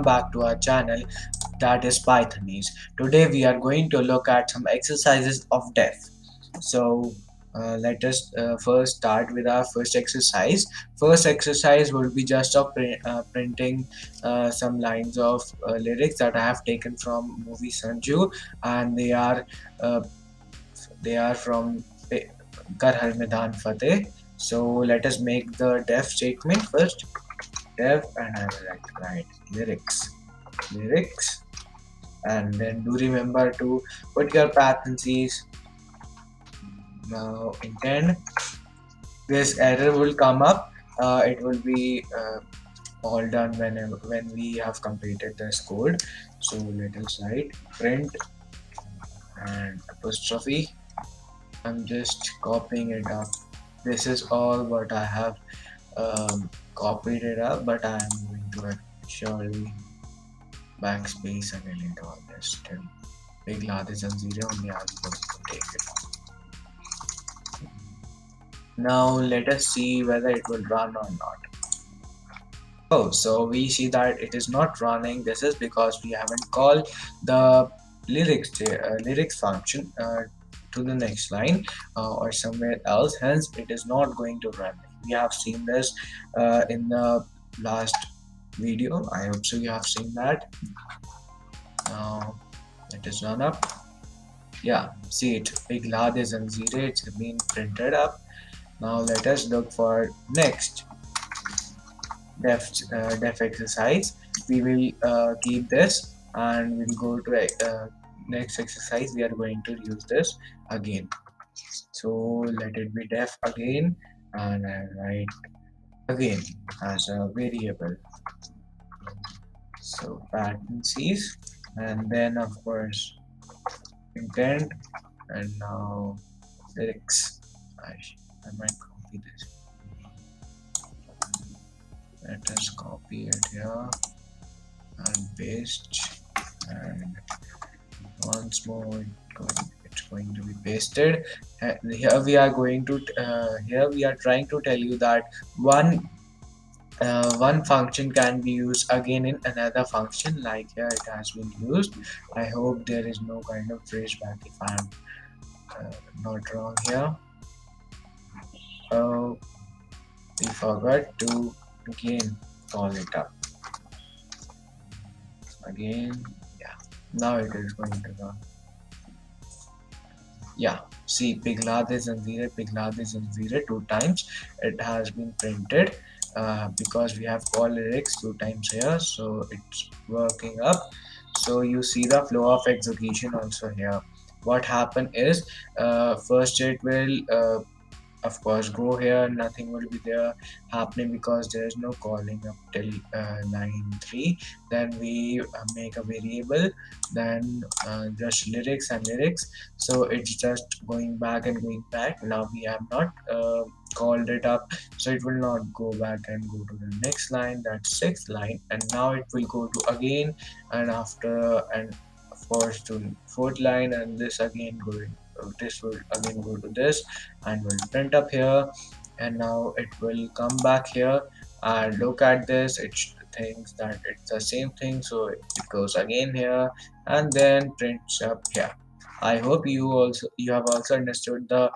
back to our channel, that is Pythonese. Today we are going to look at some exercises of def. So let us first start with our first exercise. First exercise will be just of printing some lines of lyrics that I have taken from movie Sanju, and uh, they are from Kar Har Maidan Fateh. So let us make the def statement first. Def, and I will write lyrics, and then do remember to put your parentheses. Now intend, this error will come up. It will be all done when we have completed this code. So let us write print and apostrophe. I'm just copying it up. This is all what I have copied it up, but I am going to surely backspace and delete all this still. Big large and zero only I'm going to take it off. Now let us see whether it will run or not. Oh, so we see that it is not running. This is because we haven't called the lyrics function to the next line or somewhere else. Hence, it is not going to run. We have seen this in the last video. I hope so you have seen that. Now let us run up. Yeah, see it. Big large is and zero. It's been printed up. Now let us look for next def exercise. We will keep this and we'll go to next exercise. We are going to use this again. So let it be def again, and I write again as a variable. So parentheses, and then of course intent, and now lyrics. I might copy this. Let us copy it here and paste, and once more it's going to be pasted. Here we are going to here we are trying to tell you that one function can be used again in another function, like here it has been used. I hope there is no kind of trace back if I am not wrong here. Oh, we forgot to again call it up again. Yeah, now it is going to run. Yeah, see Piglades and Zire two times. It has been printed because we have call lyrics two times here, so it's working up. So you see the flow of execution also here. What happened is first it will of course go here, nothing will be there happening because there is no calling up till line 3. Then we make a variable, then just lyrics and lyrics, so it's just going back and going back. Now we have not called it up, so it will not go back and go to the next line, that's sixth line, and now it will go to again, and after, and of course to fourth line, and this again going, this will again go to this and will print up here, and now it will come back here and look at this. It thinks that it's the same thing, so it goes again here and then prints up here. I hope you have also understood the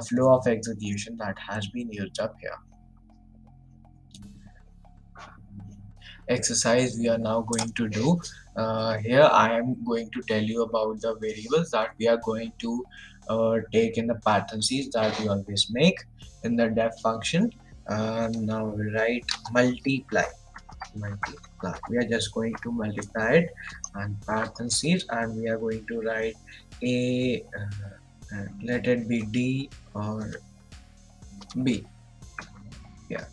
flow of execution that has been used up here. Exercise we are now going to do. Here I am going to tell you about the variables that we are going to take in the parentheses that we always make in the def function. Now we write multiply. We are just going to multiply it and parentheses, and we are going to write a let it be D or B. Yeah,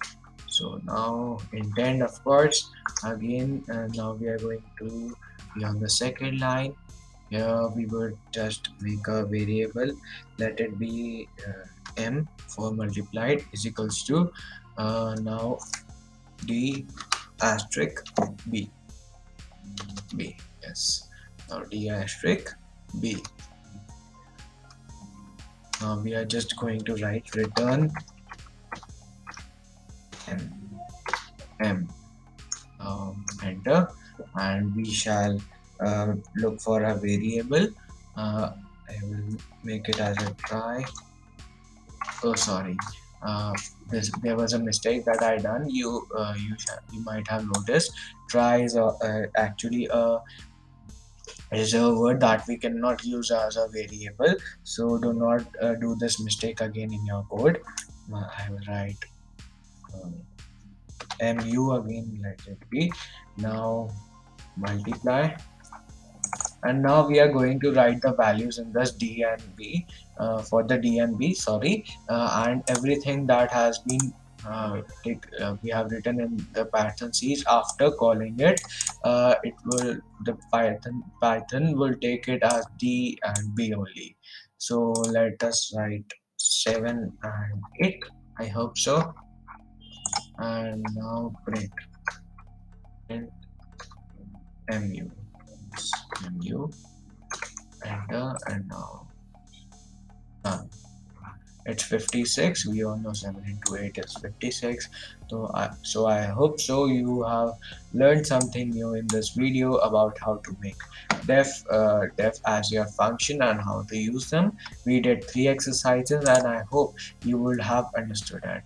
so now intend, of course, again, now we are going to be on the second line. Here we would just make a variable, let it be m for multiplied is equals to now d asterisk b. Yes, now d asterisk b. Now we are just going to write return m. Enter. and we shall look for a variable. I will make it as a try. Oh, sorry. Uh, there was a mistake that I done. You might have noticed. Try is actually a reserve word that we cannot use as a variable. So do not do this mistake again in your code. I will write mu again. Let it be. Now multiply, and now we are going to write the values in this d and b, for the d and b, sorry, and everything that has been we have written in the parentheses after calling it, it will the Python will take it as d and b only. So let us write 7 and 8. I hope so. And now print mu mu enter, and now done. It's 56. We all know 7 into 8 is 56. So I hope so you have learned something new in this video about how to make def as your function and how to use them. We did 3 exercises, and I hope you would have understood it.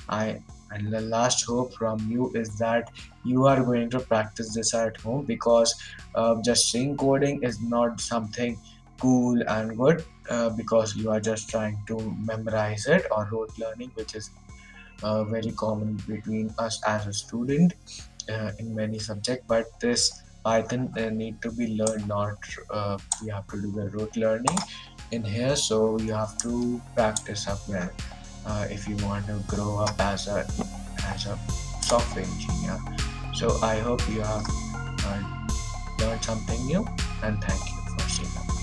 I and the last hope from you is that you are going to practice this at home, because just saying coding is not something cool and good, because you are just trying to memorize it, or rote learning, which is very common between us as a student in many subjects. But this Python need to be learned, not you have to do the rote learning in here. So you have to practice up well if you want to grow up as a software engineer. So I hope you have uh, learned something new, and thank you for seeing.